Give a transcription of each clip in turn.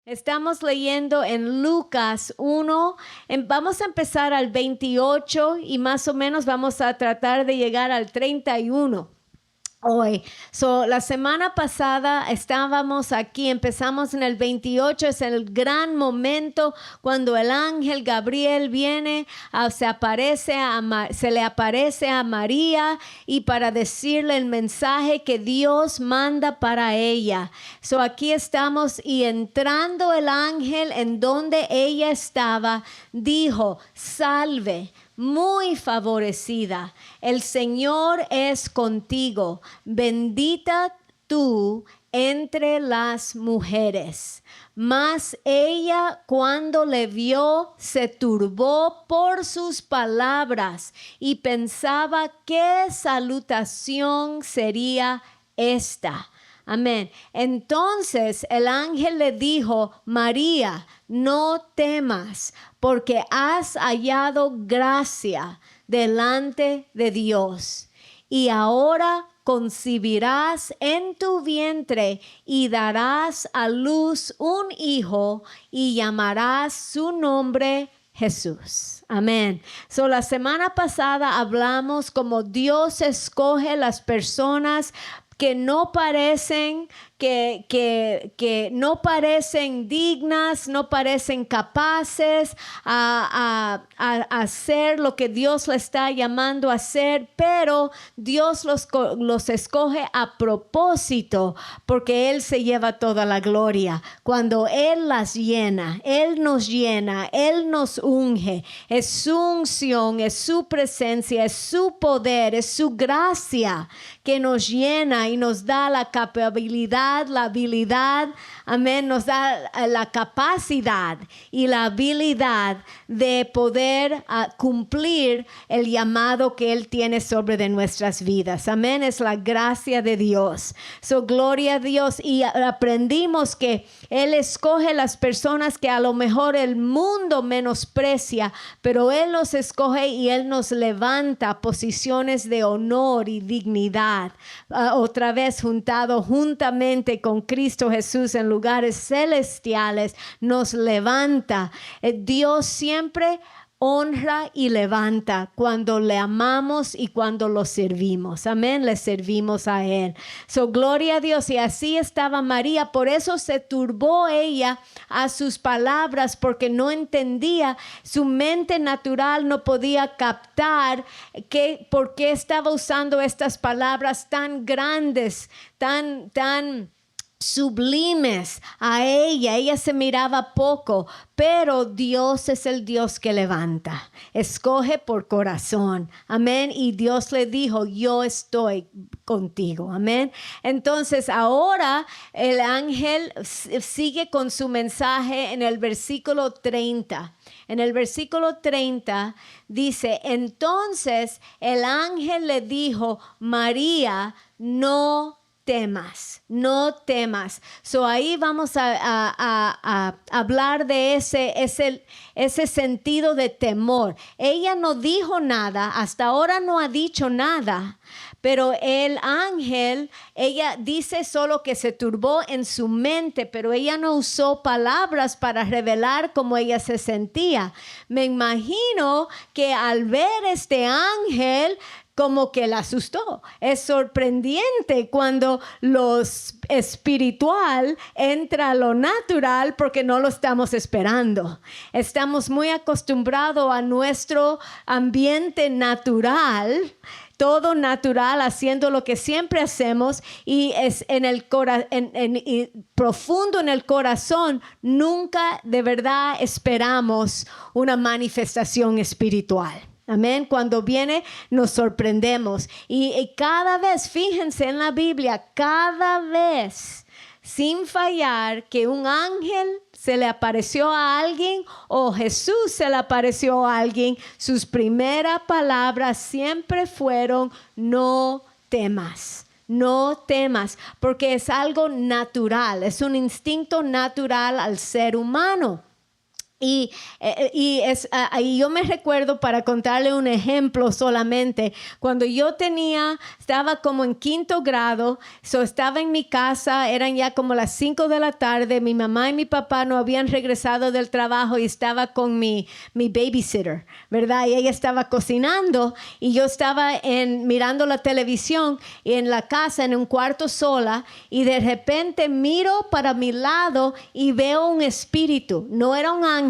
Estamos leyendo en Lucas 1, vamos a empezar al 28 y más o menos vamos a tratar de llegar al 31 hoy. La semana pasada estábamos aquí, empezamos en el 28, es el gran momento cuando el ángel Gabriel viene, se le aparece a María y para decirle el mensaje que Dios manda para ella. Aquí estamos y entrando el ángel en donde ella estaba, dijo: salve, muy favorecida, el Señor es contigo, bendita tú entre las mujeres. Mas ella, cuando le vio, se turbó por sus palabras y pensaba qué salutación sería esta. Amén. Entonces el ángel le dijo: María, no temas, porque has hallado gracia delante de Dios. Y ahora concebirás en tu vientre y darás a luz un hijo y llamarás su nombre Jesús. Amén. La semana pasada hablamos cómo Dios escoge las personas que no parecen, que no parecen dignas, no parecen capaces a hacer lo que Dios le está llamando a hacer, pero Dios los escoge a propósito porque Él se lleva toda la gloria. Cuando Él las llena, Él nos unge, es su unción, es su presencia, es su poder, es su gracia que nos llena y nos da la capacidad, la habilidad, amén, nos da la capacidad y la habilidad de poder cumplir el llamado que Él tiene sobre de nuestras vidas. Amén, es la gracia de Dios. Gloria a Dios. Y aprendimos que Él escoge las personas que a lo mejor el mundo menosprecia, pero Él nos escoge y Él nos levanta a posiciones de honor y dignidad. Otra vez juntamente con Cristo Jesús en lugares celestiales, nos levanta. Dios siempre honra y levanta cuando le amamos y cuando lo servimos. Amén, le servimos a Él. Gloria a Dios. Y así estaba María. Por eso se turbó ella a sus palabras, porque no entendía. Su mente natural no podía captar por qué estaba usando estas palabras tan grandes, tan sublimes a ella. Ella se miraba poco, pero Dios es el Dios que levanta, escoge por corazón. Amén. Y Dios le dijo: yo estoy contigo. Amén. Entonces ahora el ángel sigue con su mensaje en el versículo 30. En el versículo 30 dice: entonces el ángel le dijo: María, no temas, no temas. Ahí vamos a hablar de ese sentido de temor. Ella no dijo nada, hasta ahora no ha dicho nada, pero el ángel, ella dice solo que se turbó en su mente, pero ella no usó palabras para revelar cómo ella se sentía. Me imagino que al ver este ángel, como que la asustó. Es sorprendente cuando lo espiritual entra a lo natural, porque no lo estamos esperando. Estamos muy acostumbrados a nuestro ambiente natural, todo natural, haciendo lo que siempre hacemos, y es profundo en el corazón, nunca de verdad esperamos una manifestación espiritual. Amén. Cuando viene, nos sorprendemos. Y cada vez, fíjense en la Biblia, cada vez, sin fallar, que un ángel se le apareció a alguien o Jesús se le apareció a alguien, sus primeras palabras siempre fueron: no temas. No temas, porque es algo natural, es un instinto natural al ser humano. Y yo me recuerdo, para contarle un ejemplo solamente, cuando yo estaba como en 5º grado, estaba en mi casa, eran ya como las 5 de la tarde, mi mamá y mi papá no habían regresado del trabajo y estaba con mi babysitter, ¿verdad? Y ella estaba cocinando y yo estaba mirando la televisión y en la casa, en un cuarto sola, y de repente miro para mi lado y veo un espíritu. No era un ángel.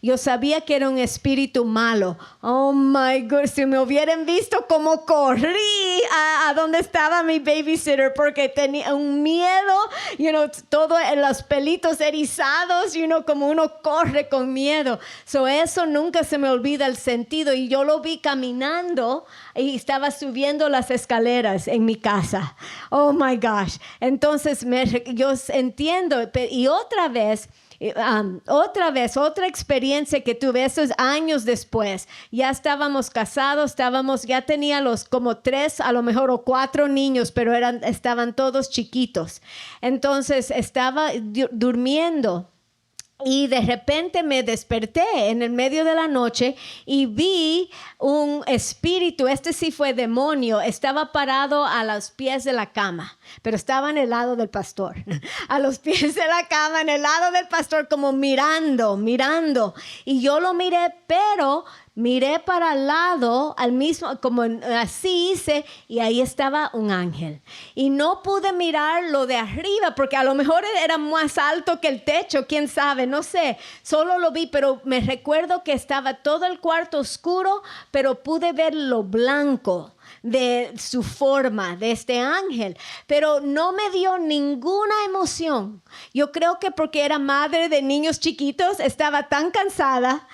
Yo sabía que era un espíritu malo. Oh my God, si me hubieran visto cómo corrí a donde estaba mi babysitter, porque tenía un miedo, todo en los pelitos erizados, como uno corre con miedo. Eso nunca se me olvida el sentido. Y yo lo vi caminando y estaba subiendo las escaleras en mi casa. Oh my gosh. Entonces yo entiendo. Y otra experiencia que tuve esos años después. Ya estábamos casados, ya tenía como 3, a lo mejor, o 4 niños, pero estaban todos chiquitos. Entonces estaba durmiendo. Y de repente me desperté en el medio de la noche y vi un espíritu, sí fue demonio, estaba parado a los pies de la cama, pero estaba en el lado del pastor, a los pies de la cama, en el lado del pastor, como mirando. Y yo lo miré, pero miré para el lado, al mismo, como así hice, y ahí estaba un ángel. Y no pude mirar lo de arriba, porque a lo mejor era más alto que el techo, quién sabe, no sé. Solo lo vi, pero me recuerdo que estaba todo el cuarto oscuro, pero pude ver lo blanco de su forma, de este ángel, pero no me dio ninguna emoción. Yo creo que porque era madre de niños chiquitos, estaba tan cansada.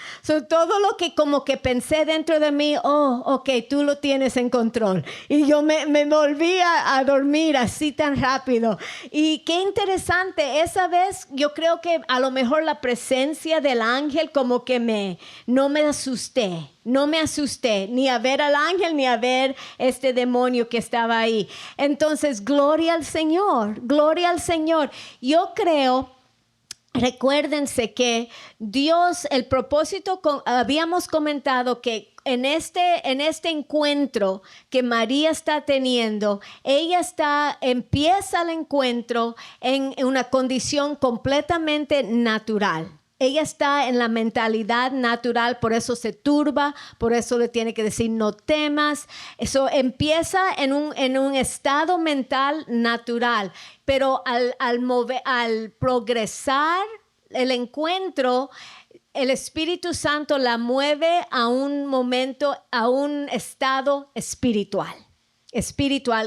Todo lo que como que pensé dentro de mí, ok, tú lo tienes en control. Y yo me volví a dormir así tan rápido. Y qué interesante, esa vez yo creo que a lo mejor la presencia del ángel como que no me asusté. No me asusté ni a ver al ángel ni a ver este demonio que estaba ahí. Entonces, gloria al Señor, gloria al Señor. Yo creo, recuérdense que Dios, el propósito, habíamos comentado que en este encuentro que María está teniendo, ella empieza el encuentro en una condición completamente natural. Ella está en la mentalidad natural, por eso se turba, por eso le tiene que decir no temas. Eso empieza en un estado mental natural, pero al progresar el encuentro, el Espíritu Santo la mueve a un estado espiritual,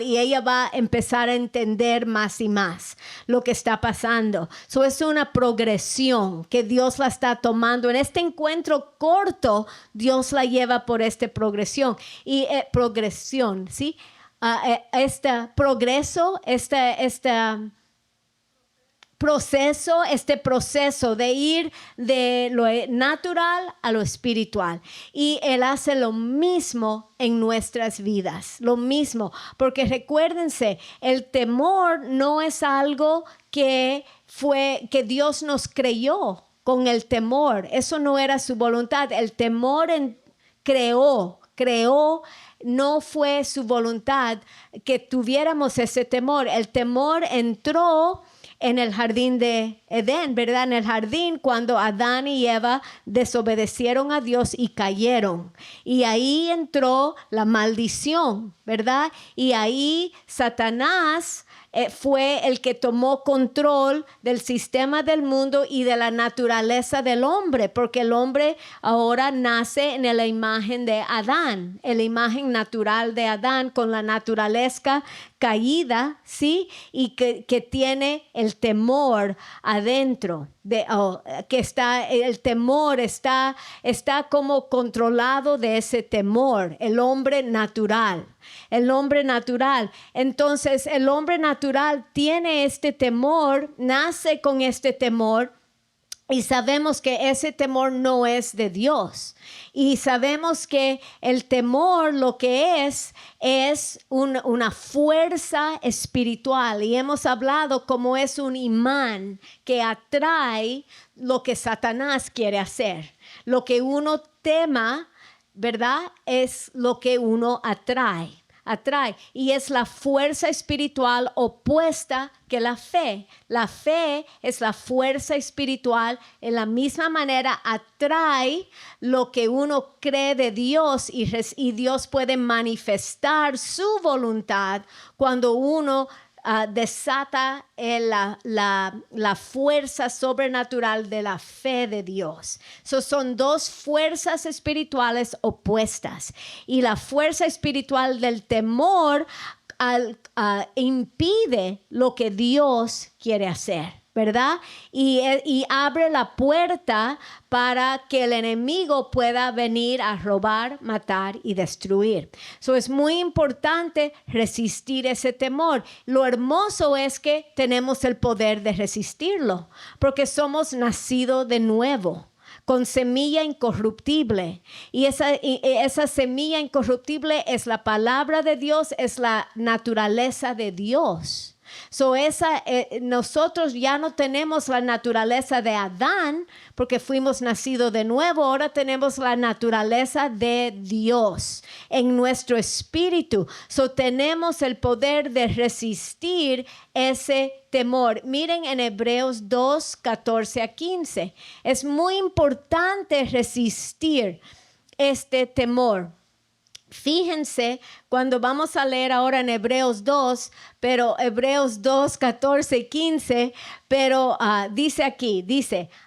y ella va a empezar a entender más y más lo que está pasando. Es una progresión que Dios la está tomando. En este encuentro corto, Dios la lleva por esta progresión. Y progresión, ¿sí? Este progreso, este proceso de ir de lo natural a lo espiritual. Y Él hace lo mismo en nuestras vidas, lo mismo, porque recuérdense, el temor no es algo que Dios nos creyó con el temor. Eso no era su voluntad. El temor creó, no fue su voluntad que tuviéramos ese temor. El temor entró en el jardín de Edén, ¿verdad? En el jardín, cuando Adán y Eva desobedecieron a Dios y cayeron. Y ahí entró la maldición, ¿verdad? Y ahí Satanás fue el que tomó control del sistema del mundo y de la naturaleza del hombre, porque el hombre ahora nace en la imagen de Adán, en la imagen natural de Adán, con la naturaleza caída, ¿sí? Y que tiene el temor adentro, que el temor está como controlado de ese temor, el hombre natural. Entonces, el hombre natural tiene este temor, nace con este temor. Y sabemos que ese temor no es de Dios. Y sabemos que el temor lo que es una fuerza espiritual. Y hemos hablado como es un imán que atrae lo que Satanás quiere hacer. Lo que uno tema, ¿verdad? Es lo que uno atrae. Y es la fuerza espiritual opuesta que la fe. La fe es la fuerza espiritual, en la misma manera atrae lo que uno cree de Dios y Dios puede manifestar su voluntad cuando uno desata la fuerza sobrenatural de la fe de Dios. Son dos fuerzas espirituales opuestas. Y la fuerza espiritual del temor impide lo que Dios quiere hacer, ¿verdad? Y abre la puerta para que el enemigo pueda venir a robar, matar y destruir. Es muy importante resistir ese temor. Lo hermoso es que tenemos el poder de resistirlo, porque somos nacidos de nuevo, con semilla incorruptible. Y esa semilla incorruptible es la palabra de Dios, es la naturaleza de Dios. Nosotros ya no tenemos la naturaleza de Adán porque fuimos nacidos de nuevo. Ahora tenemos la naturaleza de Dios en nuestro espíritu. Tenemos el poder de resistir ese temor. Miren en Hebreos 2, 14 a 15. Es muy importante resistir este temor. Fíjense cuando vamos a leer ahora en Hebreos 2, pero Hebreos 2, 14 y 15, pero dice aquí,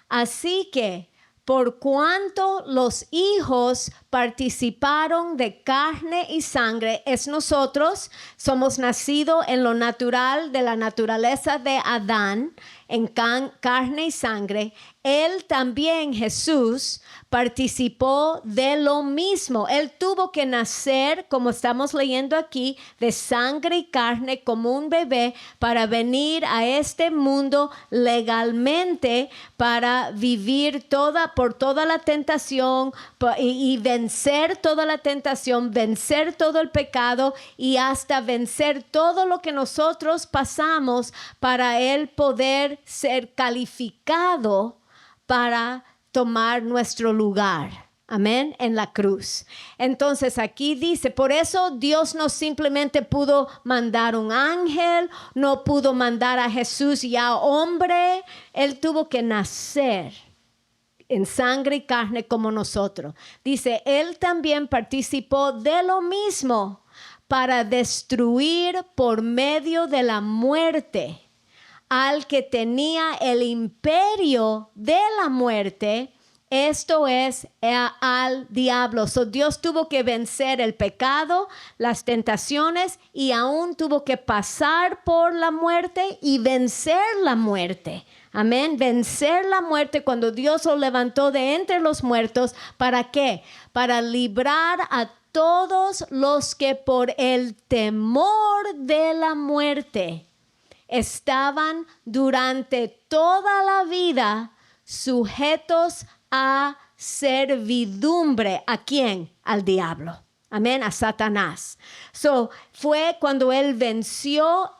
así que por cuanto los hijos participaron de carne y sangre, es nosotros, somos nacidos en lo natural, de la naturaleza de Adán, en carne y sangre, él también, Jesús, participó de lo mismo. Él tuvo que nacer, como estamos leyendo aquí, de sangre y carne como un bebé para venir a este mundo legalmente para vivir por toda la tentación y vencer toda la tentación, vencer todo el pecado y hasta vencer todo lo que nosotros pasamos para él poder ser calificado para tomar nuestro lugar, amén, en la cruz. Entonces aquí dice, por eso Dios no simplemente pudo mandar un ángel, no pudo mandar a Jesús ya hombre, él tuvo que nacer en sangre y carne como nosotros. Dice, él también participó de lo mismo para destruir por medio de la muerte al que tenía el imperio de la muerte, esto es al diablo. Dios tuvo que vencer el pecado, las tentaciones y aún tuvo que pasar por la muerte y vencer la muerte. Amén, vencer la muerte cuando Dios lo levantó de entre los muertos. ¿Para qué? Para librar a todos los que por el temor de la muerte estaban durante toda la vida sujetos a servidumbre. ¿A quién? Al diablo. Amén, a Satanás. Fue cuando él venció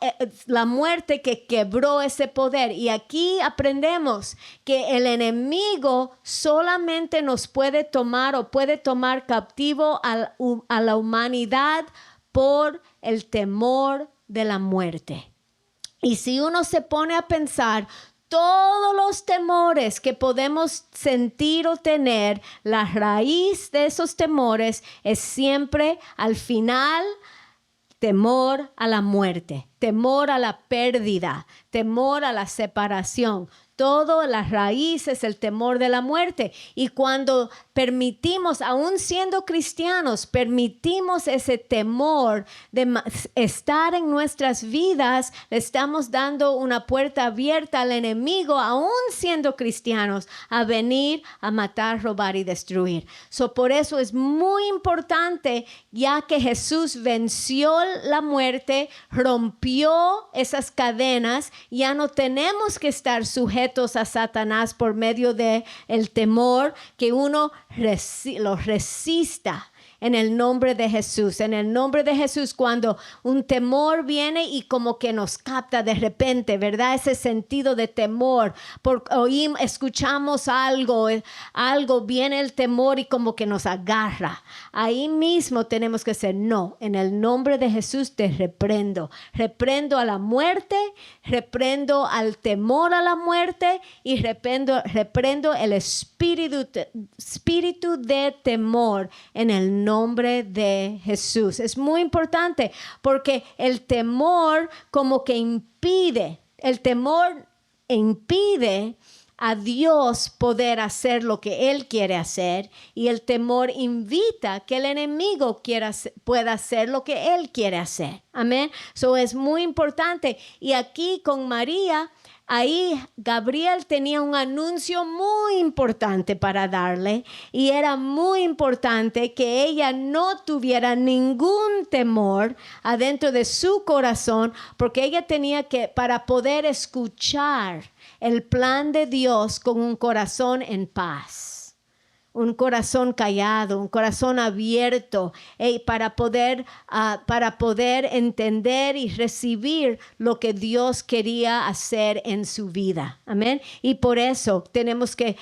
la muerte que quebró ese poder. Y aquí aprendemos que el enemigo solamente nos puede tomar o puede tomar cautivo a la humanidad por el temor de la muerte. Y si uno se pone a pensar, todos los temores que podemos sentir o tener, la raíz de esos temores es siempre al final temor a la muerte, temor a la pérdida, temor a la separación. Todo la raíz es el temor de la muerte. Y cuando permitimos, aún siendo cristianos, permitimos ese temor de estar en nuestras vidas, le estamos dando una puerta abierta al enemigo, aún siendo cristianos, a venir a matar, robar y destruir. Por eso es muy importante, ya que Jesús venció la muerte, rompió esas cadenas, ya no tenemos que estar sujetos sujetos a Satanás por medio de el temor, que uno los resista. En el nombre de Jesús, en el nombre de Jesús, cuando un temor viene y como que nos capta de repente, ¿verdad? Ese sentido de temor, escuchamos algo, viene el temor y como que nos agarra. Ahí mismo tenemos que decir, no, en el nombre de Jesús te reprendo. Reprendo a la muerte, reprendo al temor a la muerte y reprendo el espíritu de temor en el nombre de Jesús. Es muy importante porque el temor como que impide a Dios poder hacer lo que Él quiere hacer, y el temor invita que el enemigo pueda hacer lo que Él quiere hacer. Amén. So es muy importante. Y aquí con María, ahí Gabriel tenía un anuncio muy importante para darle, y era muy importante que ella no tuviera ningún temor adentro de su corazón, porque ella tenía que, para poder escuchar el plan de Dios con un corazón en paz, un corazón callado, un corazón abierto, para poder entender y recibir lo que Dios quería hacer en su vida. Amén. Y por eso tenemos que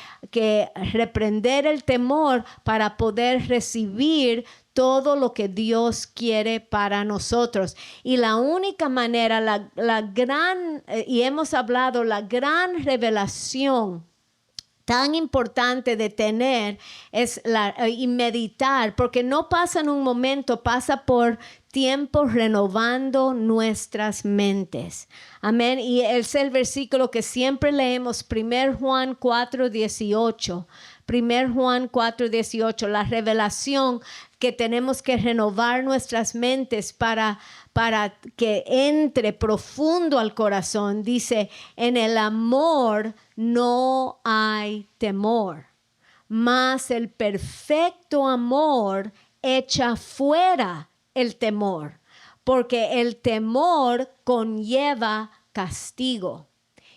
reprender el temor para poder recibir todo lo que Dios quiere para nosotros. Y la única manera, la gran revelación tan importante de tener es y meditar, porque no pasa en un momento, pasa por tiempo renovando nuestras mentes. Amén. Y es el versículo que siempre leemos, 1 Juan 4:18. 1 Juan 4:18, la revelación que tenemos que renovar nuestras mentes para que entre profundo al corazón. Dice, en el amor no hay temor, mas el perfecto amor echa fuera el temor, porque el temor conlleva castigo,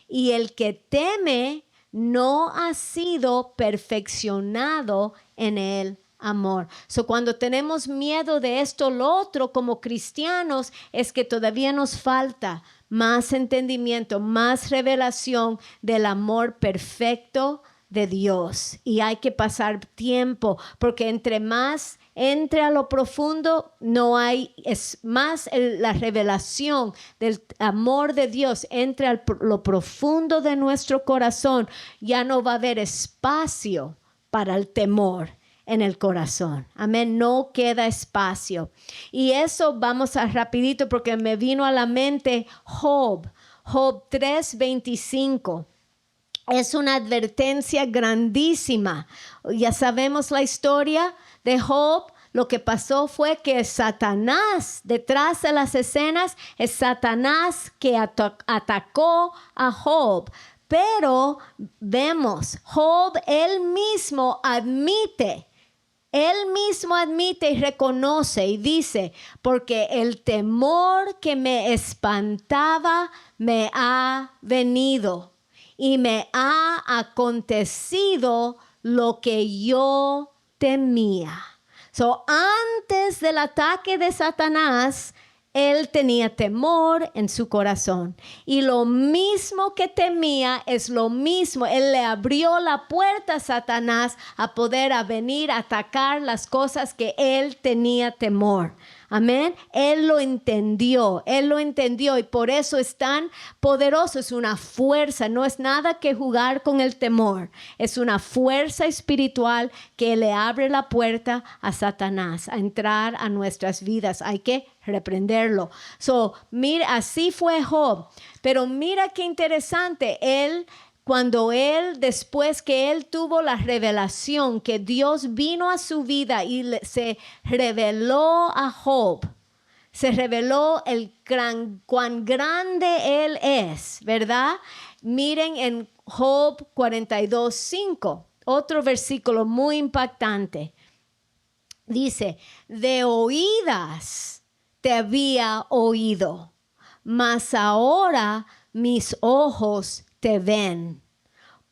y el que teme no ha sido perfeccionado en el amor. So, cuando tenemos miedo de esto o lo otro como cristianos, es que todavía nos falta más entendimiento, más revelación del amor perfecto de Dios. Y hay que pasar tiempo, porque entre más entre a lo profundo, es más la revelación del amor de Dios entre a lo profundo de nuestro corazón, ya no va a haber espacio para el temor en el corazón. Amén. No queda espacio. Y eso vamos a rapidito, porque me vino a la mente Job 3:25. Es una advertencia grandísima. Ya sabemos la historia de Job. Lo que pasó fue que Satanás, detrás de las escenas, es Satanás que atacó a Job. Pero vemos, Job él mismo admite y reconoce y dice, porque el temor que me espantaba me ha venido y me ha acontecido lo que yo temía. So, antes del ataque de Satanás, él tenía temor en su corazón. Y lo mismo que temía es lo mismo. Él le abrió la puerta a Satanás a poder venir a atacar las cosas que él tenía temor. Amén. Él lo entendió y por eso es tan poderoso. Es una fuerza, no es nada que jugar con el temor. Es una fuerza espiritual que le abre la puerta a Satanás a entrar a nuestras vidas. Hay que reprenderlo. So, mira, así fue Job. Pero mira qué interesante, después que él tuvo la revelación que Dios vino a su vida y se reveló a Job, se reveló cuán grande él es, ¿verdad? Miren en Job 42:5, otro versículo muy impactante. Dice, de oídas te había oído, mas ahora mis ojos te ven.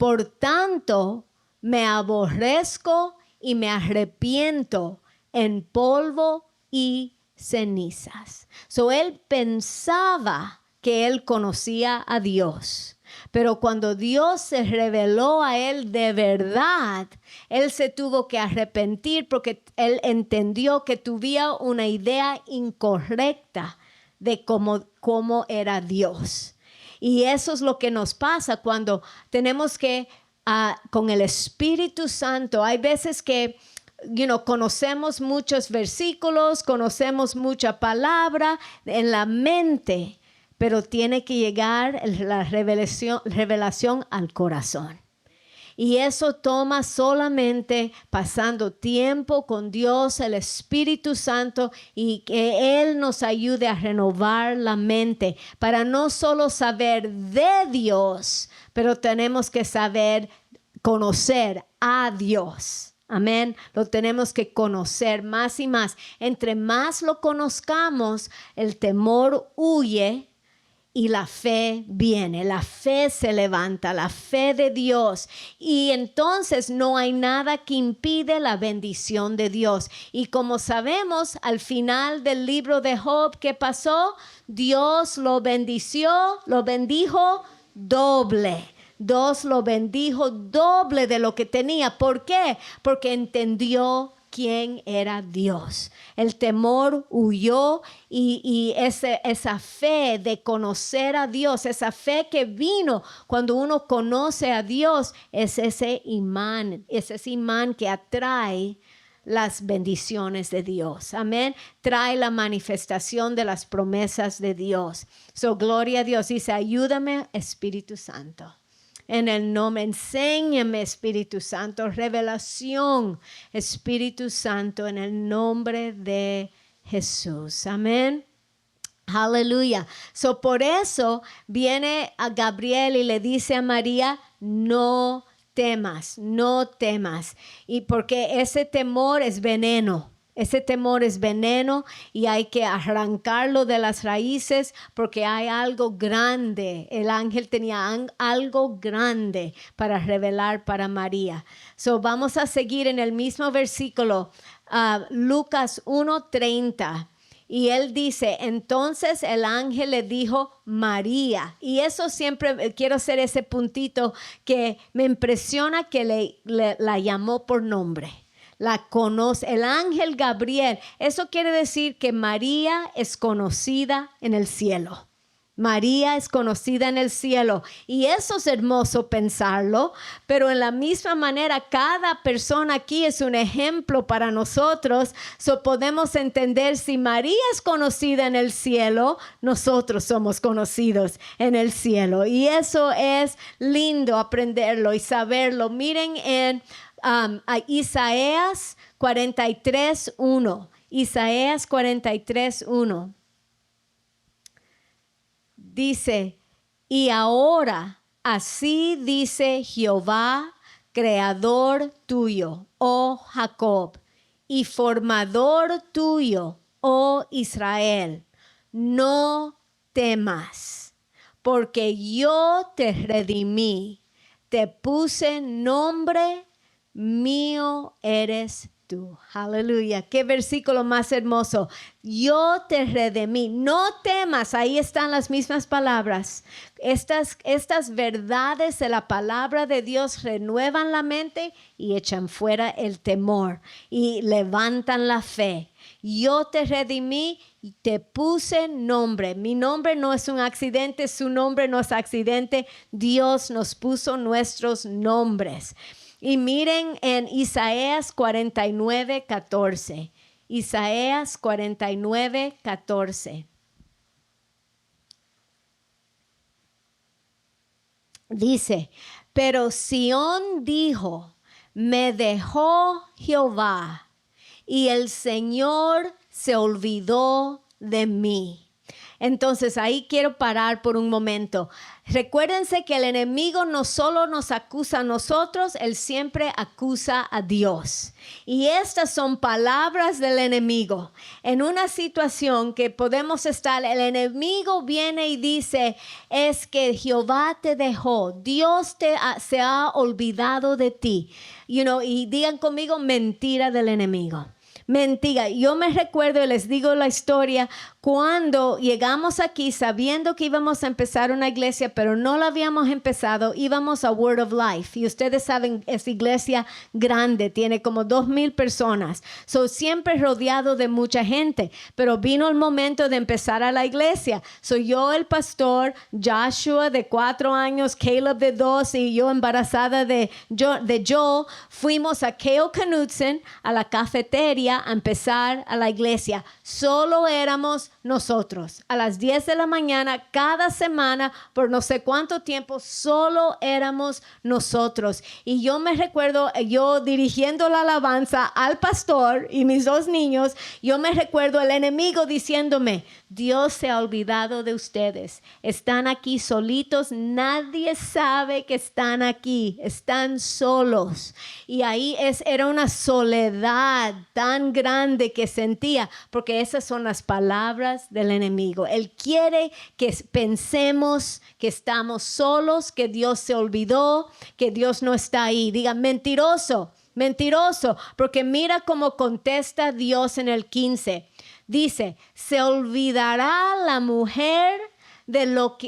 Por tanto, me aborrezco y me arrepiento en polvo y cenizas. So él pensaba que él conocía a Dios, pero cuando Dios se reveló a él de verdad, él se tuvo que arrepentir porque él entendió que tuviera una idea incorrecta de cómo era Dios. Y eso es lo que nos pasa cuando tenemos que, con el Espíritu Santo, hay veces que conocemos muchos versículos, conocemos mucha palabra en la mente, pero tiene que llegar la revelación al corazón. Y eso toma solamente pasando tiempo con Dios, el Espíritu Santo, y que Él nos ayude a renovar la mente para no solo saber de Dios, pero tenemos que saber conocer a Dios. Amén. Lo tenemos que conocer más y más. Entre más lo conozcamos, el temor huye y la fe viene. La fe se levanta, la fe de Dios. Y entonces no hay nada que impide la bendición de Dios. Y como sabemos, al final del libro de Job, ¿qué pasó? Dios lo bendijo doble. Dios lo bendijo doble de lo que tenía. ¿Por qué? Porque entendió quién era Dios. El temor huyó y esa fe de conocer a Dios, esa fe que vino cuando uno conoce a Dios, es ese imán que atrae las bendiciones de Dios. Amén. Trae la manifestación de las promesas de Dios. So, gloria a Dios. Dice, ayúdame, Espíritu Santo. En el nombre, enséñame, Espíritu Santo, revelación, Espíritu Santo, en el nombre de Jesús. Amén. Aleluya. So, por eso viene a Gabriel y le dice a María, no temas, no temas. Y porque ese temor es veneno. Ese temor es veneno y hay que arrancarlo de las raíces porque hay algo grande. El ángel tenía algo grande para revelar para María. So, vamos a seguir en el mismo versículo, Lucas 1:30. Y él dice, entonces el ángel le dijo María. Y eso siempre quiero hacer ese puntito que me impresiona que la llamó por nombre. La conoce, el ángel Gabriel. Eso quiere decir que María es conocida en el cielo. María es conocida en el cielo. Y eso es hermoso pensarlo, pero en la misma manera cada persona aquí es un ejemplo para nosotros. So podemos entender si María es conocida en el cielo, nosotros somos conocidos en el cielo. Y eso es lindo aprenderlo y saberlo. Miren en a Isaías 43:1. Isaías 43:1. Dice, y ahora así dice Jehová, creador tuyo, oh Jacob, y formador tuyo, oh Israel, no temas, porque yo te redimí, te puse nombre, mío eres tú. Aleluya. Qué versículo más hermoso. Yo te redimí. No temas. Ahí están las mismas palabras. Estas verdades de la palabra de Dios renuevan la mente y echan fuera el temor y levantan la fe. Yo te redimí y te puse nombre. Mi nombre no es un accidente, su nombre no es accidente. Dios nos puso nuestros nombres. Y miren en Isaías 49:14. Isaías 49:14. Dice, pero Sión dijo, me dejó Jehová y el Señor se olvidó de mí. Entonces ahí quiero parar por un momento. Recuérdense que el enemigo no solo nos acusa a nosotros, él siempre acusa a Dios. Y estas son palabras del enemigo. En una situación que podemos estar, el enemigo viene y dice, es que Jehová te dejó, Dios se ha olvidado de ti. Y digan conmigo, mentira del enemigo. Mentira. Yo me recuerdo y les digo la historia cuando llegamos aquí sabiendo que íbamos a empezar una iglesia, pero no la habíamos empezado, íbamos a Word of Life. Y ustedes saben, es iglesia grande, tiene como 2,000 personas. Siempre rodeado de mucha gente, pero vino el momento de empezar a la iglesia. Soy yo el pastor, Joshua de 4 años, Caleb de 2 y yo embarazada de Joel. Fuimos a Kale Knudsen, a la cafetería, a empezar a la iglesia. Solo éramos nosotros. A las 10 de la mañana, cada semana, por no sé cuánto tiempo, solo éramos nosotros. Y yo me recuerdo, yo dirigiendo la alabanza al pastor y mis 2 niños, yo me recuerdo el enemigo diciéndome, Dios se ha olvidado de ustedes. Están aquí solitos, nadie sabe que están aquí, están solos. Y ahí era una soledad tan grande que sentía, porque esas son las palabras del enemigo. Él quiere que pensemos que estamos solos, que Dios se olvidó, que Dios no está ahí. Digan, mentiroso, mentiroso, porque mira cómo contesta Dios en el 15. Dice, se olvidará la mujer de lo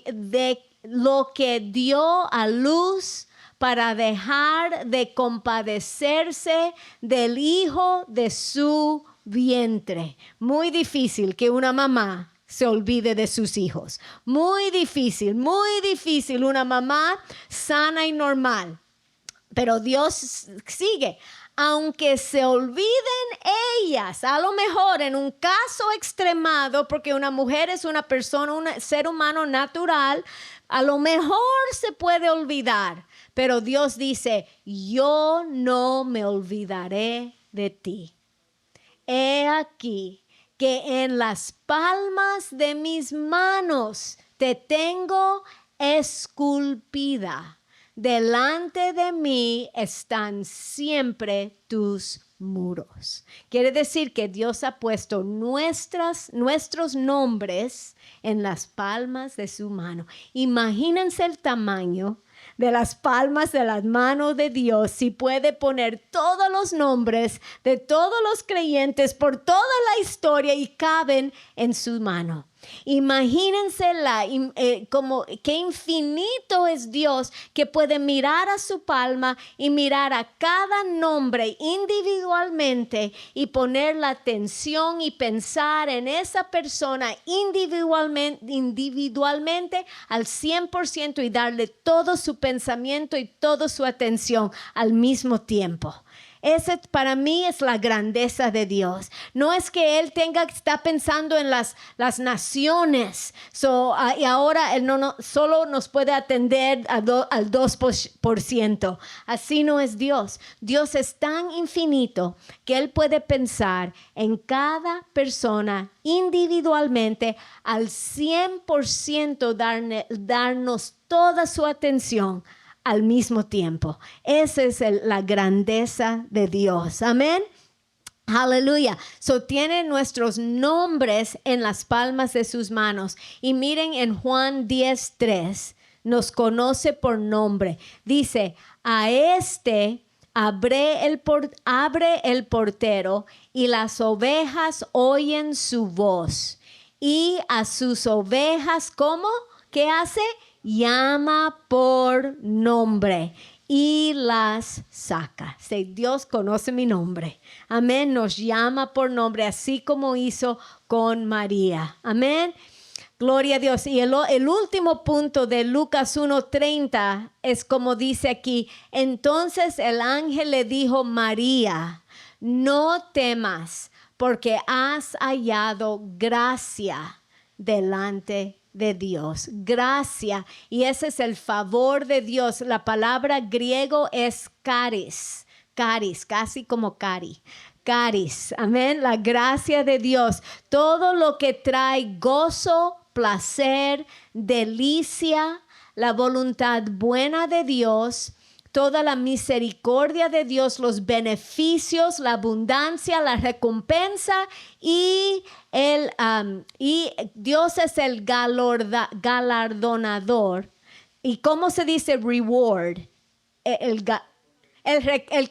que dio a luz para dejar de compadecerse del hijo de su vientre. Muy difícil que una mamá se olvide de sus hijos. Muy difícil una mamá sana y normal. Pero Dios sigue. Aunque se olviden ellas, a lo mejor en un caso extremado, porque una mujer es una persona, un ser humano natural, a lo mejor se puede olvidar. Pero Dios dice, yo no me olvidaré de ti. He aquí que en las palmas de mis manos te tengo esculpida. Delante de mí están siempre tus muros. Quiere decir que Dios ha puesto nuestros nombres en las palmas de su mano. Imagínense el tamaño de las palmas de las manos de Dios, si puede poner todos los nombres de todos los creyentes por toda la historia y caben en su mano. Imagínense como qué infinito es Dios, que puede mirar a su palma y mirar a cada nombre individualmente y poner la atención y pensar en esa persona individualmente al 100% y darle todo su pensamiento y toda su atención al mismo tiempo. Ese para mí es la grandeza de Dios. No es que Él está pensando en las naciones. Y ahora Él no solo nos puede atender al 2%. Así no es Dios. Dios es tan infinito que Él puede pensar en cada persona individualmente al 100%, darnos toda su atención al mismo tiempo. Esa es la grandeza de Dios. Amén. Aleluya. Tiene nuestros nombres en las palmas de sus manos. Y miren en Juan 10:3, nos conoce por nombre. Dice, a este abre el portero y las ovejas oyen su voz. Y a sus ovejas, ¿cómo? ¿Qué hace? Llama por nombre y las saca. Dios conoce mi nombre. Amén. Nos llama por nombre, así como hizo con María. Amén. Gloria a Dios. Y el último punto de Lucas 1:30 es como dice aquí. Entonces el ángel le dijo, María, no temas, porque has hallado gracia delante de Dios. Gracia. Y ese es el favor de Dios. La palabra griego es caris. Caris, casi como cari. Caris. Amén. La gracia de Dios. Todo lo que trae gozo, placer, delicia, la voluntad buena de Dios, toda la misericordia de Dios, los beneficios, la abundancia, la recompensa y Dios es el galardonador. ¿Y cómo se dice reward? El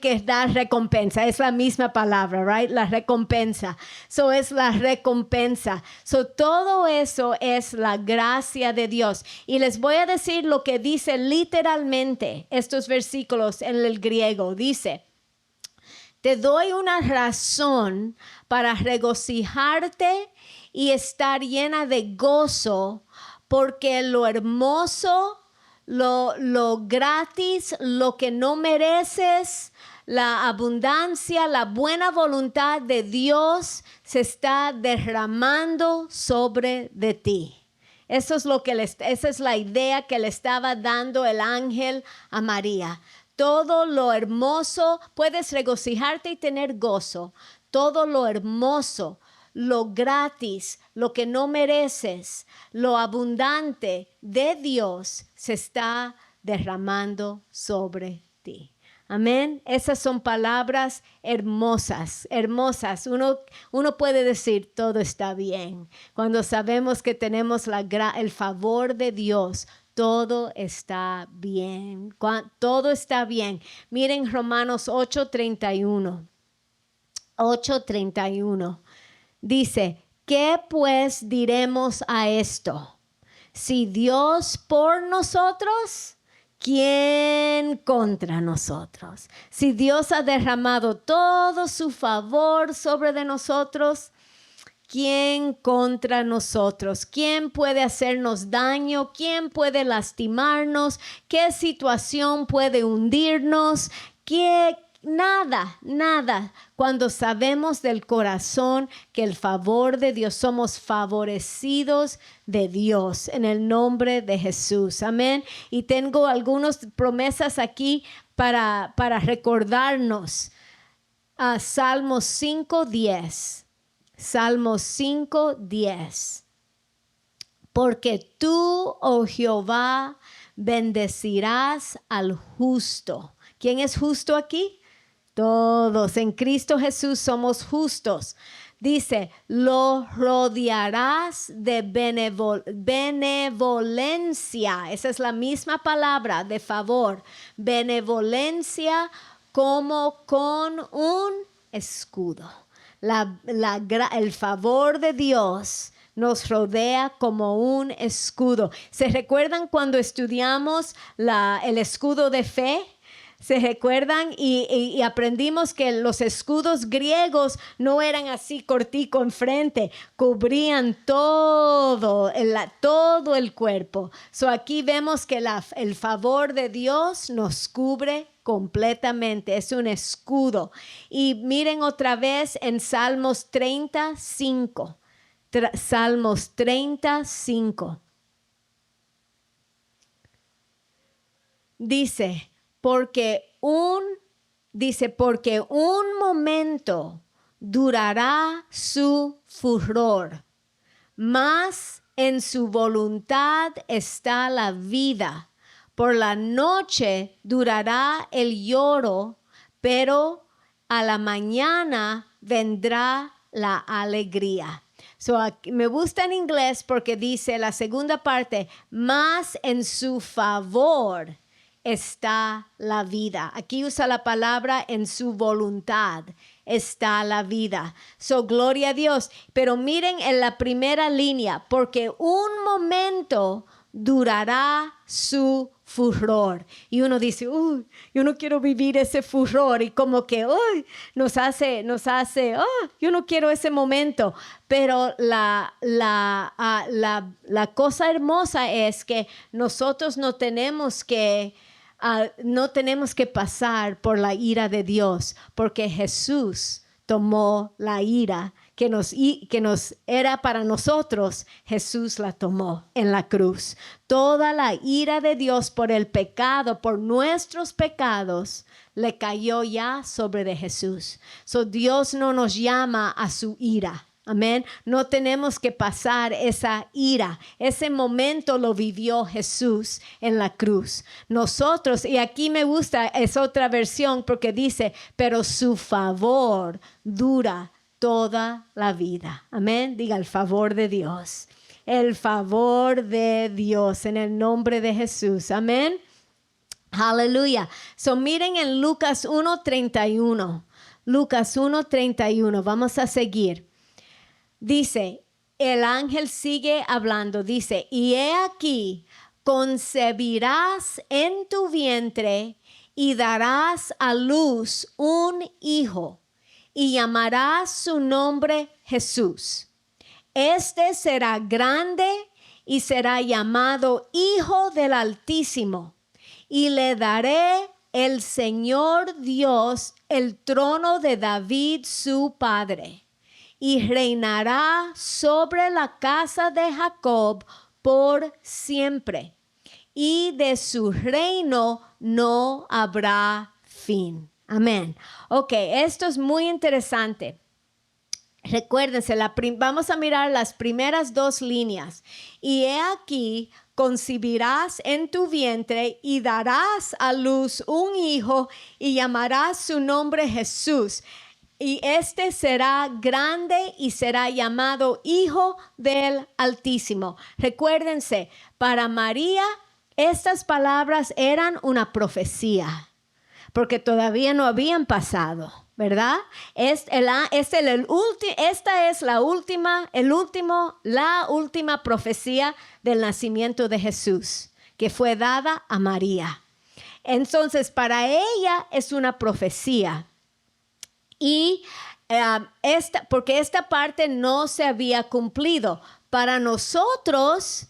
que da recompensa, es la misma palabra, right? La recompensa. So es la recompensa. So todo eso es la gracia de Dios. Y les voy a decir lo que dice literalmente estos versículos en el griego. Dice, te doy una razón para regocijarte y estar llena de gozo, porque lo hermoso, lo gratis, lo que no mereces, la abundancia, la buena voluntad de Dios se está derramando sobre de ti. Eso es esa es la idea que le estaba dando el ángel a María. Todo lo hermoso, puedes regocijarte y tener gozo. Todo lo hermoso, lo gratis, lo que no mereces, lo abundante de Dios se está derramando sobre ti. Amén. Esas son palabras hermosas, hermosas. Uno puede decir todo está bien. Cuando sabemos que tenemos el favor de Dios, todo está bien. Todo está bien. Miren Romanos 8:31. 8:31. Dice, ¿qué pues diremos a esto? Si Dios por nosotros, ¿quién contra nosotros? Si Dios ha derramado todo su favor sobre de nosotros, ¿quién contra nosotros? ¿Quién puede hacernos daño? ¿Quién puede lastimarnos? ¿Qué situación puede hundirnos? Nada. Cuando sabemos del corazón que el favor de Dios, somos favorecidos de Dios en el nombre de Jesús. Amén. Y tengo algunas promesas aquí para recordarnos. Salmos 5:10. Salmos 5:10. Porque tú, oh Jehová, bendecirás al justo. ¿Quién es justo aquí? Todos en Cristo Jesús somos justos. Dice, lo rodearás de benevolencia. Esa es la misma palabra de favor. Benevolencia como con un escudo. El favor de Dios nos rodea como un escudo. ¿Se recuerdan cuando estudiamos el escudo de fe? ¿Se recuerdan? Y aprendimos que los escudos griegos no eran así cortico enfrente, cubrían todo el cuerpo. So aquí vemos que el favor de Dios nos cubre completamente, es un escudo. Y miren otra vez en Salmos 35. Salmos 35. Dice, porque un momento durará su furor, mas en su voluntad está la vida. Por la noche durará el lloro, pero a la mañana vendrá la alegría. Me gusta en inglés porque dice la segunda parte, más en su favor está la vida. Aquí usa la palabra en su voluntad está la vida. Gloria a Dios. Pero miren en la primera línea, porque un momento durará su furor. Y uno dice, uy, yo no quiero vivir ese furor. Y como que, uy, nos hace, yo no quiero ese momento. Pero la cosa hermosa es que nosotros no tenemos que pasar por la ira de Dios, porque Jesús tomó la ira que nos era para nosotros. Jesús la tomó en la cruz. Toda la ira de Dios por el pecado, por nuestros pecados, le cayó ya sobre de Jesús. Dios no nos llama a su ira. Amén. No tenemos que pasar esa ira. Ese momento lo vivió Jesús en la cruz. Nosotros, y aquí me gusta, es otra versión porque dice, pero su favor dura toda la vida. Amén. Diga el favor de Dios. El favor de Dios en el nombre de Jesús. Amén. Aleluya. So miren en Lucas 1:31. Lucas 1:31. Vamos a seguir. Dice, el ángel sigue hablando. Dice, y he aquí, concebirás en tu vientre y darás a luz un hijo y llamarás su nombre Jesús. Este será grande y será llamado Hijo del Altísimo. Y le daré el Señor Dios el trono de David su padre. Y reinará sobre la casa de Jacob por siempre. Y de su reino no habrá fin. Amén. Ok, esto es muy interesante. Recuérdense, vamos a mirar las primeras dos líneas. Y he aquí, concebirás en tu vientre y darás a luz un hijo y llamarás su nombre Jesús. Y este será grande y será llamado Hijo del Altísimo. Recuérdense, para María, estas palabras eran una profecía, porque todavía no habían pasado, ¿verdad? Esta es la última profecía del nacimiento de Jesús, que fue dada a María. Entonces, para ella es una profecía. Y porque esta parte no se había cumplido. Para nosotros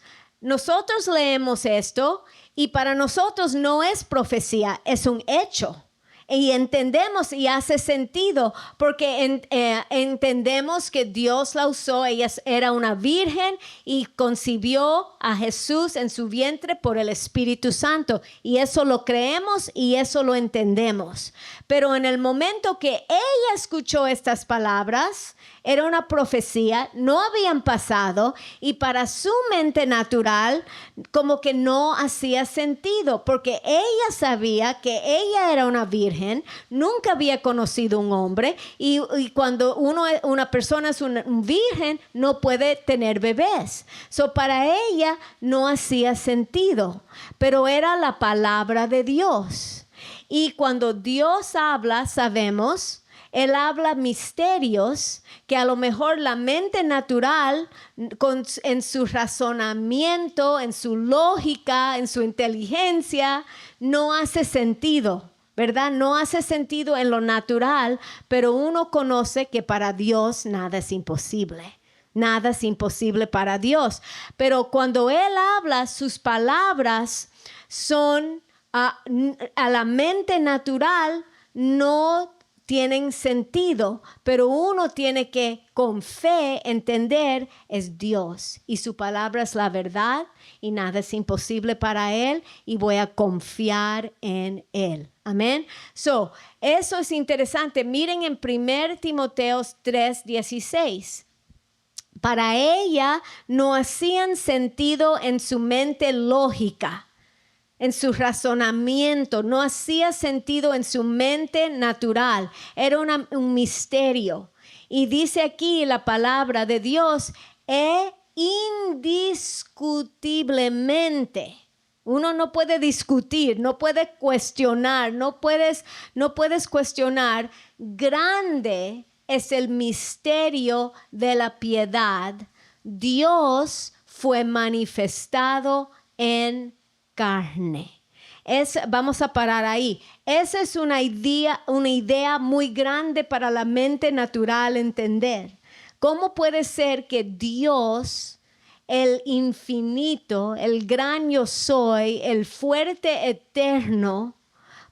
leemos esto y para nosotros no es profecía, es un hecho. Y entendemos y hace sentido porque entendemos que Dios la usó. Ella era una virgen y concibió a Jesús en su vientre por el Espíritu Santo. Y eso lo creemos y eso lo entendemos. Pero en el momento que ella escuchó estas palabras, era una profecía, no habían pasado y para su mente natural como que no hacía sentido porque ella sabía que ella era una virgen, nunca había conocido un hombre y cuando una persona es una virgen no puede tener bebés. So para ella no hacía sentido, pero era la palabra de Dios. Y cuando Dios habla, sabemos, Él habla misterios que a lo mejor la mente natural, en su razonamiento, en su lógica, en su inteligencia, no hace sentido, ¿verdad? No hace sentido en lo natural, pero uno conoce que para Dios nada es imposible. Nada es imposible para Dios. Pero cuando Él habla, sus palabras son a la mente natural no tienen sentido, pero uno tiene que con fe entender es Dios y su palabra es la verdad y nada es imposible para Él y voy a confiar en Él. Amén. So, eso es interesante. Miren en 1 Timoteo 3:16. Para ella no hacían sentido en su mente lógica, en su razonamiento, no hacía sentido en su mente natural. Era un misterio. Y dice aquí la palabra de Dios, indiscutiblemente. Uno no puede discutir, no puede cuestionar, no puedes cuestionar. Grande es el misterio de la piedad. Dios fue manifestado en carne. Vamos a parar ahí. Esa es una idea muy grande para la mente natural entender. ¿Cómo puede ser que Dios, el infinito, el gran yo soy, el fuerte eterno,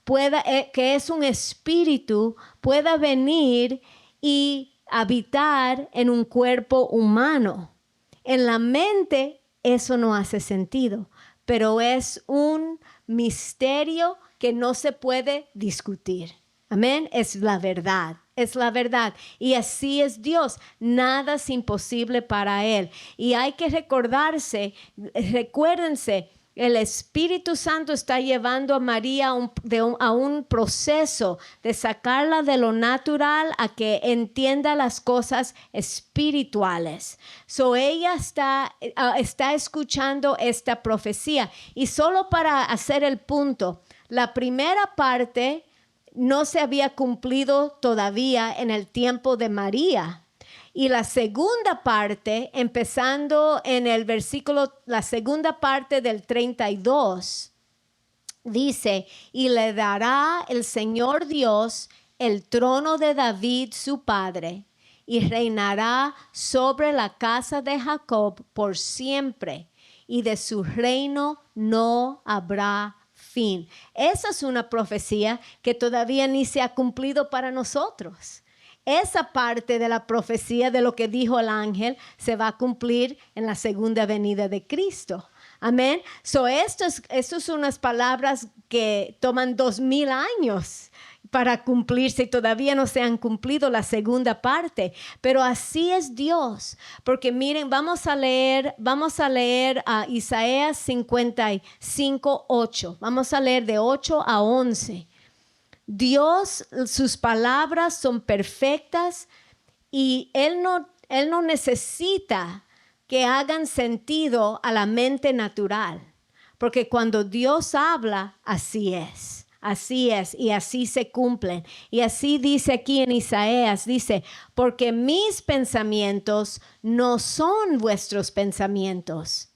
que es un espíritu, pueda venir y habitar en un cuerpo humano? En la mente eso no hace sentido. Pero es un misterio que no se puede discutir. Amén, es la verdad. Es la verdad. Y así es Dios. Nada es imposible para Él. Y hay que recuérdense, el Espíritu Santo está llevando a María a un proceso de sacarla de lo natural a que entienda las cosas espirituales. So ella está escuchando esta profecía. Y solo para hacer el punto, la primera parte no se había cumplido todavía en el tiempo de María. Y la segunda parte, empezando en el versículo, la segunda parte del 32, dice, y le dará el Señor Dios el trono de David su padre, y reinará sobre la casa de Jacob por siempre, y de su reino no habrá fin. Esa es una profecía que todavía ni se ha cumplido para nosotros. Esa parte de la profecía de lo que dijo el ángel se va a cumplir en la segunda venida de Cristo. Amén. So, estas son unas palabras que toman 2000 años para cumplirse y todavía no se han cumplido la segunda parte. Pero así es Dios. Porque miren, vamos a leer a Isaías 55, 8. Vamos a leer de 8 a 11. Dios, sus palabras son perfectas y Él no necesita que hagan sentido a la mente natural. Porque cuando Dios habla, así es y así se cumplen. Y así dice aquí en Isaías, dice, porque mis pensamientos no son vuestros pensamientos,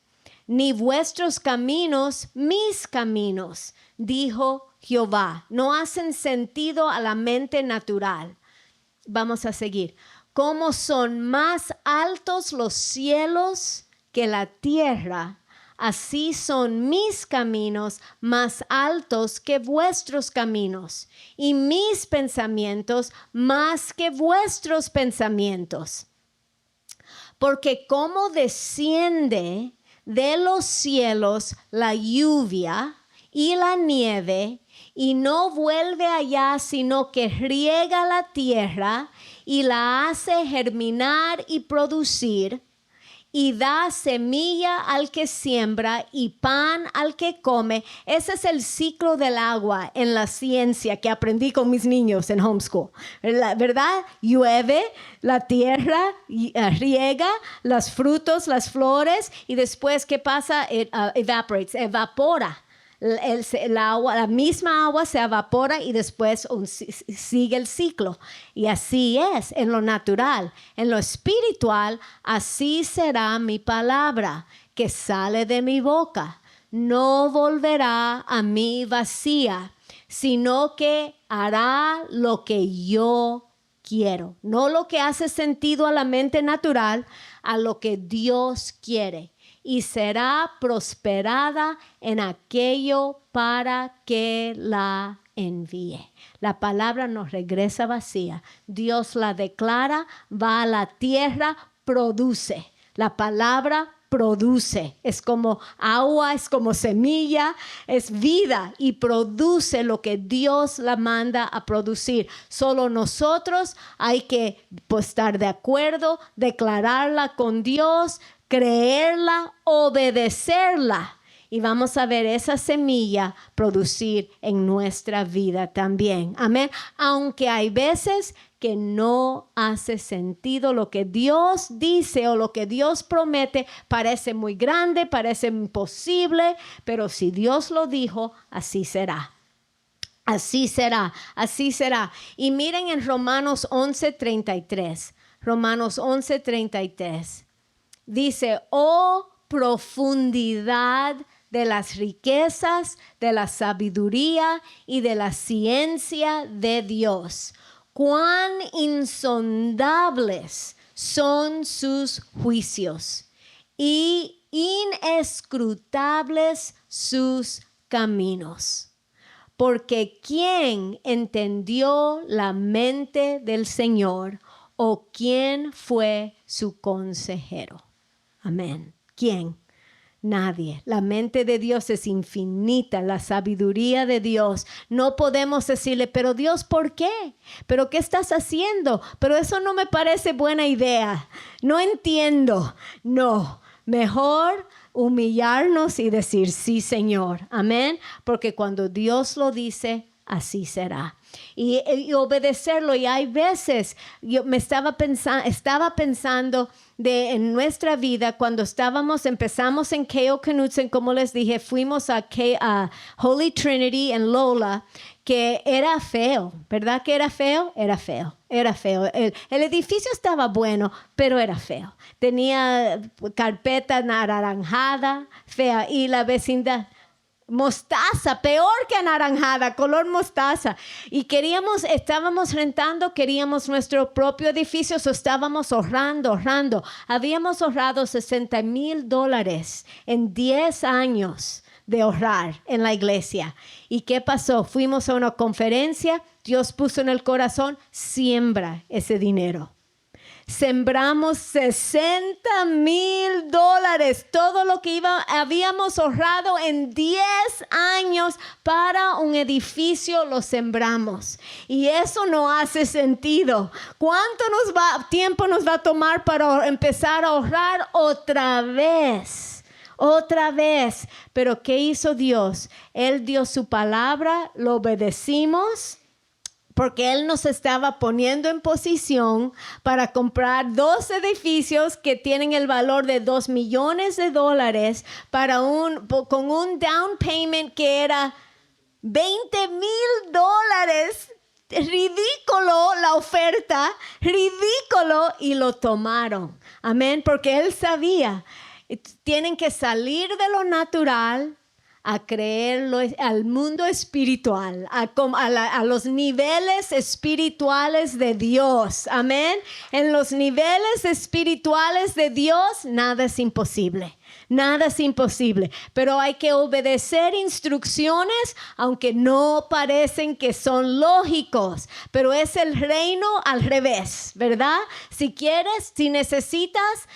ni vuestros caminos mis caminos, dijo Jehová. No hacen sentido a la mente natural. Vamos a seguir. Como son más altos los cielos que la tierra, así son mis caminos más altos que vuestros caminos, y mis pensamientos más que vuestros pensamientos. Porque como desciende de los cielos la lluvia y la nieve, y no vuelve allá, sino que riega la tierra y la hace germinar y producir, y da semilla al que siembra y pan al que come. Ese es el ciclo del agua en la ciencia que aprendí con mis niños en homeschool. ¿Verdad? Llueve, la tierra riega, los frutos, las flores, y después, ¿qué pasa? Evaporates, evapora. La misma agua se evapora y después sigue el ciclo. Y así es en lo natural. En lo espiritual, así será mi palabra que sale de mi boca. No volverá a mí vacía, sino que hará lo que yo quiero. No lo que hace sentido a la mente natural, a lo que Dios quiere. Y será prosperada en aquello para que la envíe. La palabra no regresa vacía. Dios la declara, va a la tierra, produce. La palabra produce. Es como agua, es como semilla, es vida y produce lo que Dios la manda a producir. Solo nosotros hay que estar de acuerdo, declararla con Dios, creerla, obedecerla, y vamos a ver esa semilla producir en nuestra vida también. Amén. Aunque hay veces que no hace sentido lo que Dios dice o lo que Dios promete, parece muy grande, parece imposible, pero si Dios lo dijo, así será. Así será, así será. Y miren en Romanos 11:33. Romanos 11:33. Dice, oh profundidad de las riquezas, de la sabiduría y de la ciencia de Dios. Cuán insondables son sus juicios y inescrutables sus caminos. Porque ¿quién entendió la mente del Señor o quién fue su consejero? Amén. ¿Quién? Nadie. La mente de Dios es infinita, la sabiduría de Dios. No podemos decirle, pero Dios, ¿por qué? ¿Pero qué estás haciendo? Pero eso no me parece buena idea. No entiendo. No, mejor humillarnos y decir, sí, Señor. Amén. Porque cuando Dios lo dice, así será. Y obedecerlo. Y hay veces, yo estaba pensando en nuestra vida, cuando empezamos en K.O. Knudsen, como les dije, fuimos a Holy Trinity en Lola, que era feo, ¿verdad que era feo? Era feo. El edificio estaba bueno, pero era feo. Tenía carpeta anaranjada, fea, y la vecindad mostaza, peor que anaranjada, color mostaza. Y estábamos rentando, queríamos nuestro propio edificio, estábamos ahorrando. Habíamos ahorrado $60,000 en 10 años de ahorrar en la iglesia. ¿Y qué pasó? Fuimos a una conferencia, Dios puso en el corazón, siembra ese dinero. Sembramos $60,000, todo lo que habíamos ahorrado en 10 años para un edificio, lo sembramos. Y eso no hace sentido. ¿Cuánto tiempo nos va a tomar para empezar a ahorrar otra vez? Pero ¿qué hizo Dios? Él dio su palabra, lo obedecimos, porque Él nos estaba poniendo en posición para comprar 2 edificios que tienen el valor de $2 millones con un down payment que era $20,000. Ridículo la oferta, ridículo, y lo tomaron. Amén, porque Él sabía, tienen que salir de lo natural a creerlo al mundo espiritual, a los niveles espirituales de Dios. Amén. En los niveles espirituales de Dios, nada es imposible. Nada es imposible, pero hay que obedecer instrucciones, aunque no parecen que son lógicos, pero es el reino al revés, ¿verdad? Si necesitas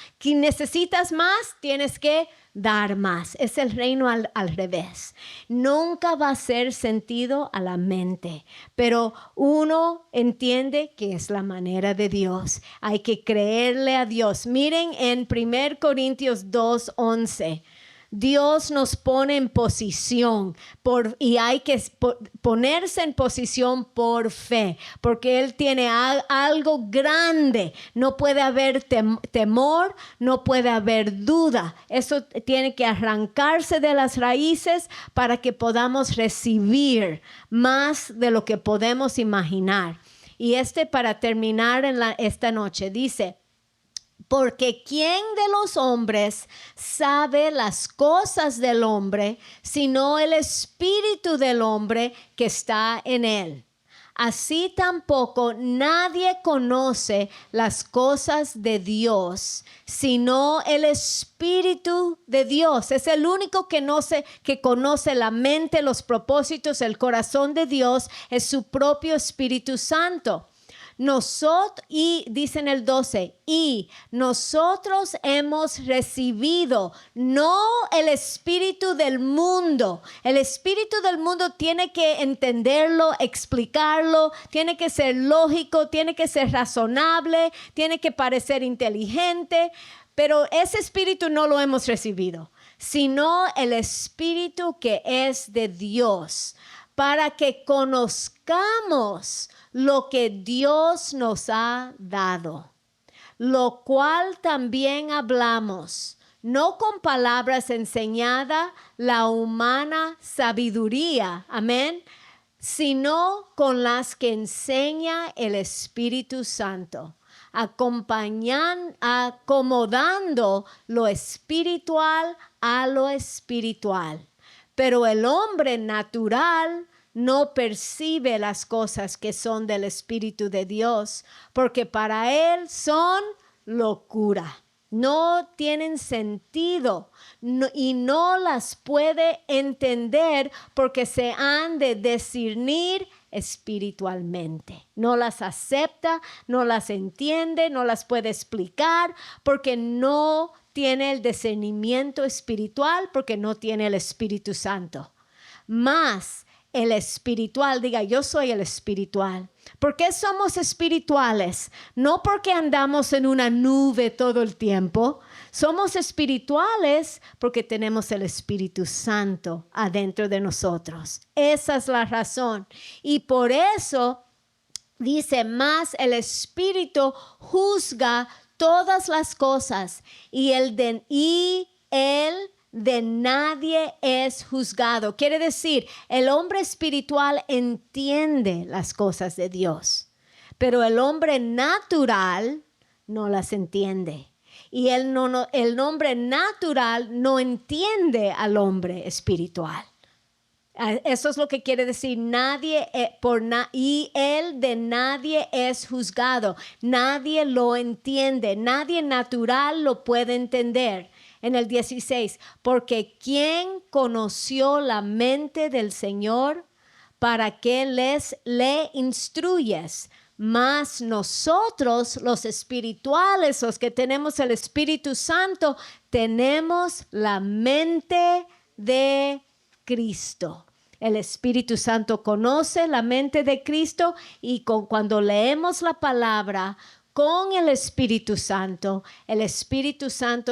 más, tienes que dar más. Es el reino al revés. Nunca va a hacer sentido a la mente, pero uno entiende que es la manera de Dios. Hay que creerle a Dios. Miren en 1 Corintios 2:11. Dios nos pone en posición y hay que ponerse en posición por fe, porque Él tiene algo grande. No puede haber temor, no puede haber duda. Eso tiene que arrancarse de las raíces para que podamos recibir más de lo que podemos imaginar. Y para terminar esta noche, dice: porque ¿quién de los hombres sabe las cosas del hombre, sino el espíritu del hombre que está en él? Así tampoco nadie conoce las cosas de Dios, sino el Espíritu de Dios. Es el único que conoce la mente, los propósitos, el corazón de Dios, es su propio Espíritu Santo. Y dice en el 12, y nosotros hemos recibido no el espíritu del mundo. El espíritu del mundo tiene que entenderlo, explicarlo, tiene que ser lógico, tiene que ser razonable, tiene que parecer inteligente, pero ese espíritu no lo hemos recibido, sino el espíritu que es de Dios, para que conozcamos lo que Dios nos ha dado, lo cual también hablamos, no con palabras enseñadas, la humana sabiduría, amén, sino con las que enseña el Espíritu Santo, acomodando lo espiritual a lo espiritual. Pero el hombre natural no percibe las cosas que son del Espíritu de Dios, porque para él son locura. No tienen sentido y no las puede entender porque se han de discernir espiritualmente. No las acepta, no las entiende, no las puede explicar porque no tiene el discernimiento espiritual porque no tiene el Espíritu Santo. Más el espiritual, diga, yo soy el espiritual. ¿Por qué somos espirituales? No porque andamos en una nube todo el tiempo. Somos espirituales porque tenemos el Espíritu Santo adentro de nosotros. Esa es la razón. Y por eso dice, más el Espíritu juzga todas las cosas y él de nadie es juzgado. Quiere decir, el hombre espiritual entiende las cosas de Dios, pero el hombre natural no las entiende. Y el hombre natural no entiende al hombre espiritual. Eso es lo que quiere decir, y él de nadie es juzgado. Nadie lo entiende, nadie natural lo puede entender. En el 16, porque ¿quién conoció la mente del Señor para que le instruyes? Mas nosotros, los espirituales, los que tenemos el Espíritu Santo, tenemos la mente de Cristo. El Espíritu Santo conoce la mente de Cristo y cuando leemos la palabra con el Espíritu Santo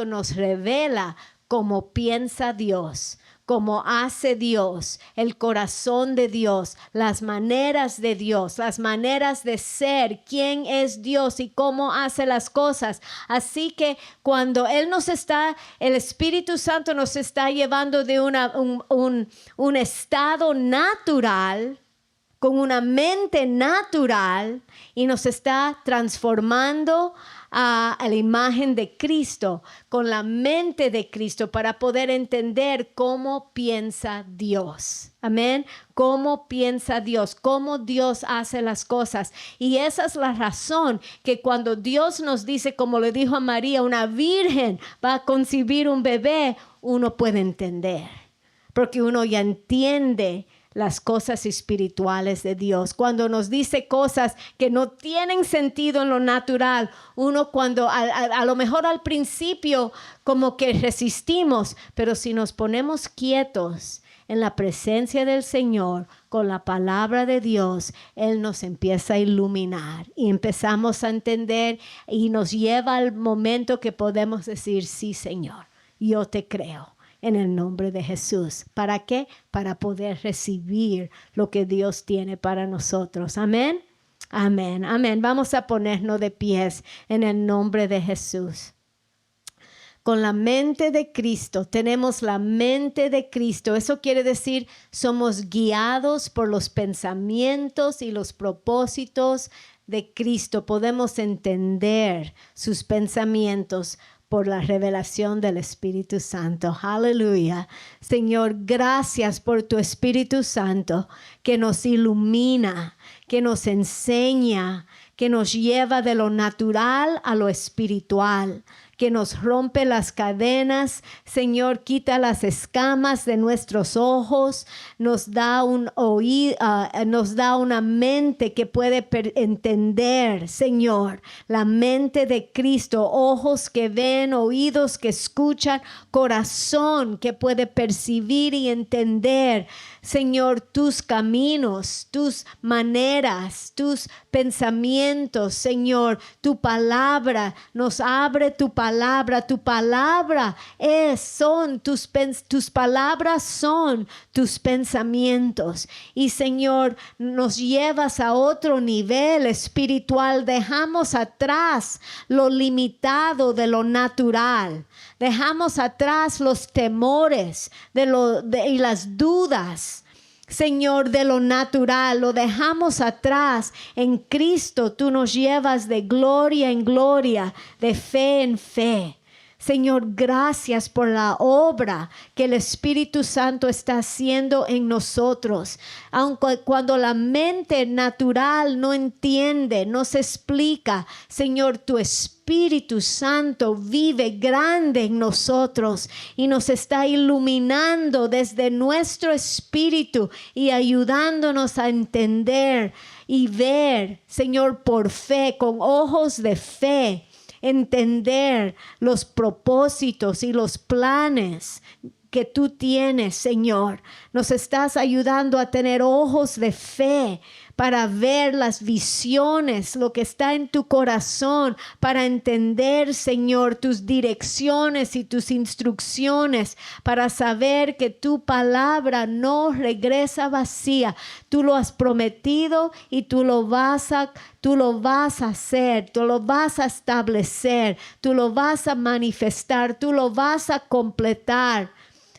nos revela cómo piensa Dios, cómo hace Dios, el corazón de Dios, las maneras de Dios, las maneras de ser, quién es Dios y cómo hace las cosas. Así que cuando el Espíritu Santo nos está llevando de un estado natural, con una mente natural, y nos está transformando a la imagen de Cristo, con la mente de Cristo, para poder entender cómo piensa Dios. Amén. Cómo piensa Dios, cómo Dios hace las cosas. Y esa es la razón que cuando Dios nos dice, como le dijo a María, una virgen va a concebir un bebé, uno puede entender, porque uno ya entiende las cosas espirituales de Dios. Cuando nos dice cosas que no tienen sentido en lo natural, uno cuando a lo mejor al principio como que resistimos, pero si nos ponemos quietos en la presencia del Señor, con la palabra de Dios, Él nos empieza a iluminar y empezamos a entender y nos lleva al momento que podemos decir, sí, Señor, yo te creo. En el nombre de Jesús. ¿Para qué? Para poder recibir lo que Dios tiene para nosotros. Amén. Amén. Amén. Vamos a ponernos de pies en el nombre de Jesús. Con la mente de Cristo, tenemos la mente de Cristo. Eso quiere decir, somos guiados por los pensamientos y los propósitos de Cristo. Podemos entender sus pensamientos por la revelación del Espíritu Santo. Aleluya. Señor, gracias por tu Espíritu Santo que nos ilumina, que nos enseña, que nos lleva de lo natural a lo espiritual, que nos rompe las cadenas. Señor, quita las escamas de nuestros ojos, nos da nos da una mente que puede entender, Señor, la mente de Cristo, ojos que ven, oídos que escuchan, corazón que puede percibir y entender, Señor, tus caminos, tus maneras, tus pensamientos, Señor, tu palabra, nos abre tu palabra tus palabras son tus pensamientos. Y Señor, nos llevas a otro nivel espiritual, dejamos atrás lo limitado de lo natural. Dejamos atrás los temores y las dudas, Señor, de lo natural. Lo dejamos atrás. En Cristo tú nos llevas de gloria en gloria, de fe en fe. Señor, gracias por la obra que el Espíritu Santo está haciendo en nosotros. Aunque cuando la mente natural no entiende, no se explica, Señor, tu Espíritu Santo vive grande en nosotros y nos está iluminando desde nuestro espíritu y ayudándonos a entender y ver, Señor, por fe, con ojos de fe, entender los propósitos y los planes que tú tienes, Señor. Nos estás ayudando a tener ojos de fe para ver las visiones, lo que está en tu corazón, para entender, Señor, tus direcciones y tus instrucciones, para saber que tu palabra no regresa vacía. Tú lo has prometido y tú lo vas a hacer, tú lo vas a establecer, tú lo vas a manifestar, tú lo vas a completar.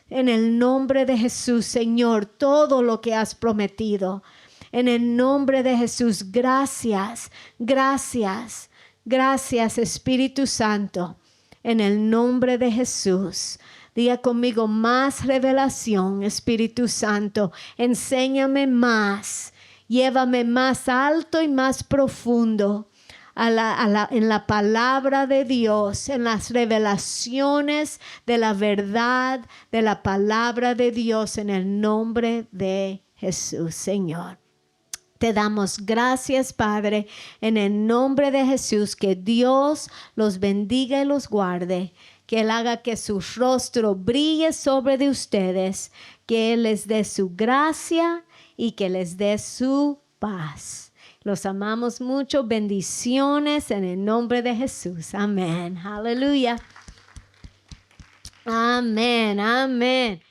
En el nombre de Jesús, Señor, todo lo que has prometido. En el nombre de Jesús, gracias, gracias, gracias, Espíritu Santo. En el nombre de Jesús. Diga conmigo, más revelación, Espíritu Santo. Enséñame más. Llévame más alto y más profundo. En la palabra de Dios, en las revelaciones de la verdad de la palabra de Dios, en el nombre de Jesús, Señor. Te damos gracias, Padre, en el nombre de Jesús, que Dios los bendiga y los guarde, que Él haga que su rostro brille sobre de ustedes, que Él les dé su gracia y que les dé su paz. Los amamos mucho. Bendiciones en el nombre de Jesús. Amén. Aleluya. Amén. Amén.